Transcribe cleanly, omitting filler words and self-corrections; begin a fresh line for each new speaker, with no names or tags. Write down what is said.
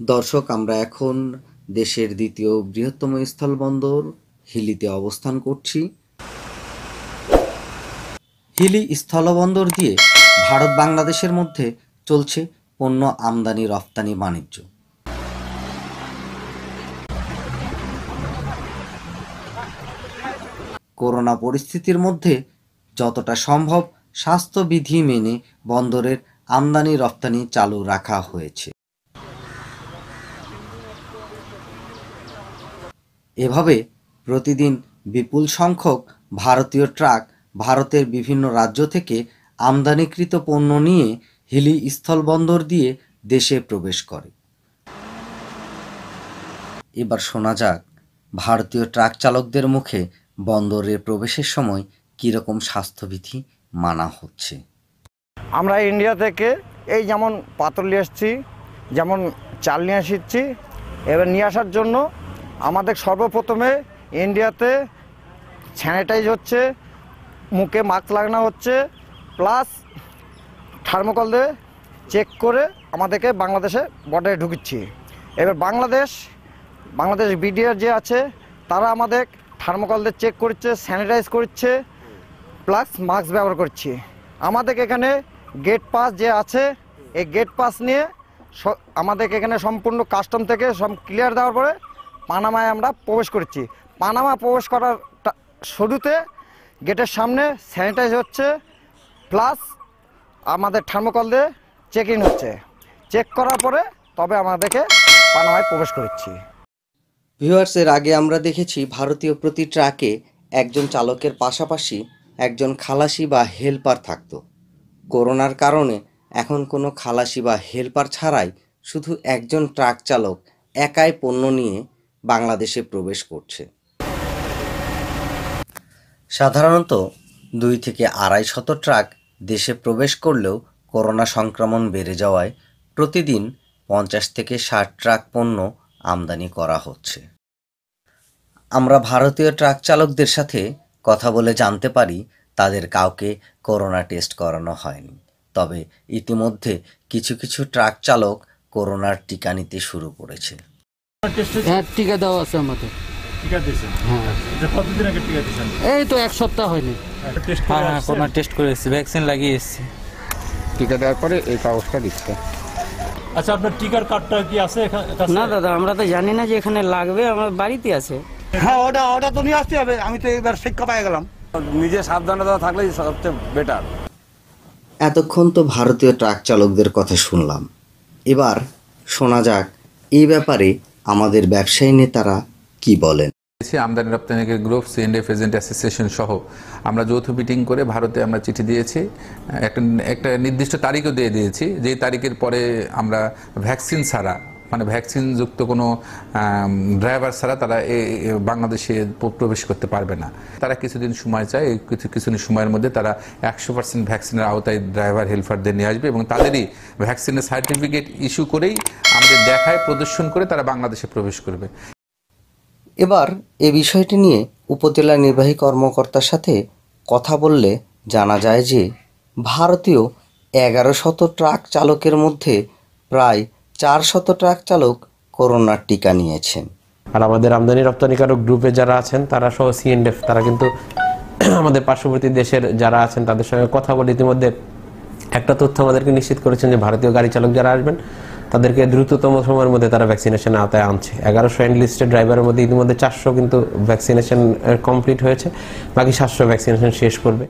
দর্শক, আমরা এখন দেশের দ্বিতীয় বৃহত্তম স্থলবন্দর হিলিতে অবস্থান করছি। হিলি স্থলবন্দর দিয়ে ভারত বাংলাদেশের মধ্যে চলছে পণ্য আমদানি রপ্তানি বাণিজ্য। করোনা পরিস্থিতির মধ্যে যতটা সম্ভব স্বাস্থ্যবিধি মেনে বন্দরের আমদানি রপ্তানি চালু রাখা হয়েছে। এভাবে প্রতিদিন বিপুল সংখ্যক ভারতীয় ট্রাক ভারতের বিভিন্ন রাজ্য থেকে আমদানিকৃত পণ্য নিয়ে হিলি স্থলবন্দর দিয়ে দেশে প্রবেশ করে। এবার শোনা যাক ভারতীয় ট্রাক চালকদের মুখে বন্দরে প্রবেশের সময় কীরকম স্বাস্থ্যবিধি মানা হচ্ছে।
আমরা ইন্ডিয়া থেকে এই যেমন পাথর নিয়ে আসছি, যেমন চাল নিয়ে আসছি, এবার নিয়ে আসার জন্য আমাদের সর্বপ্রথমে ইন্ডিয়াতে স্যানিটাইজ হচ্ছে, মুখে মাস্ক লাগানো হচ্ছে, প্লাস থার্মোকল দিয়ে চেক করে আমাদেরকে বাংলাদেশে বর্ডারে ঢুকিচ্ছি। এবার বাংলাদেশ বিডিআর যে আছে তারা আমাদের থার্মোকল দিয়ে চেক করছে, স্যানিটাইজ করছে, প্লাস মাস্ক ব্যবহার করছি। আমাদের এখানে গেট পাস যে আছে এই গেট পাস নিয়ে আমাদেরকে এখানে সম্পূর্ণ কাস্টম থেকে সব ক্লিয়ার দেওয়ার পরে পানামায় আমরা প্রবেশ করছি। পানামা প্রবেশ করার শুরুতে গেটের সামনে স্যানিটাইজ হচ্ছে, প্লাস আমাদের থার্মোকল দিয়ে চেক ইন হচ্ছে। চেক করার পরে তবে আমাদেরকে পানামায় প্রবেশ করছি।
ভিউয়ার্স, এর আগে আমরা দেখেছি ভারতীয় প্রতি ট্রাকে একজন চালকের পাশাপাশি একজন খালাসি বা হেল্পার থাকত। করোনার কারণে এখন কোনো খালাসি বা হেল্পার ছাড়াই শুধু একজন ট্রাক চালক একাই পণ্য নিয়ে বাংলাদেশে প্রবেশ করছে। সাধারণত 2 থেকে 250 ট্রাক দেশে প্রবেশ করলেও করোনা সংক্রমণ বেড়ে যাওয়ায় প্রতিদিন 50 থেকে 60 ট্রাক পণ্য আমদানি করা হচ্ছে। আমরা ভারতীয় ট্রাক চালকদের সাথে কথা বলে জানতে পারি তাদের কাউকে করোনা টেস্ট করানো হয়নি, তবে ইতিমধ্যে কিছু কিছু ট্রাক চালক করোনার টিকা নিতে শুরু করেছে।
টিকা দেওয়া আছে আমাদের।
টিকা দিয়েছেন? হ্যাঁ। কতদিন আগে টিকা দিয়েছেন?
এই তো 1 সপ্তাহ হয়নি।
হ্যাঁ, করোনা টেস্ট করে এসেছি, ভ্যাকসিন লাগিয়ে এসেছি।
টিকা দেওয়ার পরে এই কাগজটা দিচ্ছে।
আচ্ছা, আপনার টিকার কার্ডটা কি আছে?
না দাদা, আমরা তো জানি না যে এখানে লাগবে, আমার বাড়িতে আছে।
হ্যাঁ, ওটা তো নিয়ে আসতে হবে। আমি তো এবার শিক্ষা পেয়ে গেলাম।
নিজে সাবধানতা থাকলেই সবচেয়ে বেটার।
এতক্ষণ তো ভারতীয় ট্রাক চালকদের কথা শুনলাম, এবার শোনা যাক এই ব্যাপারে আমাদের ব্যবসায়ী নেতারা কি বলেন।
আমদানি রপ্তানিকারী গ্রুপ, C&F এজেন্ট অ্যাসোসিয়েশন সহ আমরা যৌথ মিটিং করে ভারতে আমরা চিঠি দিয়েছি, একটা নির্দিষ্ট তারিখও দিয়ে দিয়েছি, যেই তারিখের পরে আমরা ভ্যাকসিন ছাড়া, মানে ভ্যাকসিন যুক্ত কোনো ড্রাইভার ছাড়া তারা বাংলাদেশে প্রবেশ করতে পারবে না। তারা কিছুদিন সময় চায়, কিছুদিন সময়ের মধ্যে তারা 100% ভ্যাকসিনের আওতায় ড্রাইভার হেল্পারদের নিয়ে আসবে এবং তাদেরই ভ্যাকসিনের সার্টিফিকেট ইস্যু করেই আমাদের দেখায় প্রদর্শন করে তারা বাংলাদেশে প্রবেশ করবে।
এবার এ বিষয়টি নিয়ে উপজেলা নির্বাহী কর্মকর্তার সাথে কথা বললে জানা যায় যে ভারতীয় 1100 ট্রাক চালকের মধ্যে প্রায় 400 ট্রাক চালক করোনার টিকা নিয়েছেন।
আর আমাদের আমদানি রপ্তানিকারক গ্রুপে যারা আছেন তারা সহ C&F তারা কিন্তু আমাদের পার্শ্ববর্তী দেশের যারা আছেন তাদের সঙ্গে কথা বলে ইতিমধ্যে একটা তথ্য আমাদেরকে নিশ্চিত করেছেন যে ভারতীয় গাড়ি চালক যারা আসবেন তাদেরকে দ্রুততম সময়ের মধ্যে তারা ভ্যাকসিনেশন আওতায় আনছে। 1100 এনলিস্টেড ড্রাইভারের মধ্যে ইতিমধ্যে 400 কিন্তু ভ্যাকসিনেশন কমপ্লিট হয়েছে, বাকি 700 ভ্যাকসিনেশন শেষ করবে।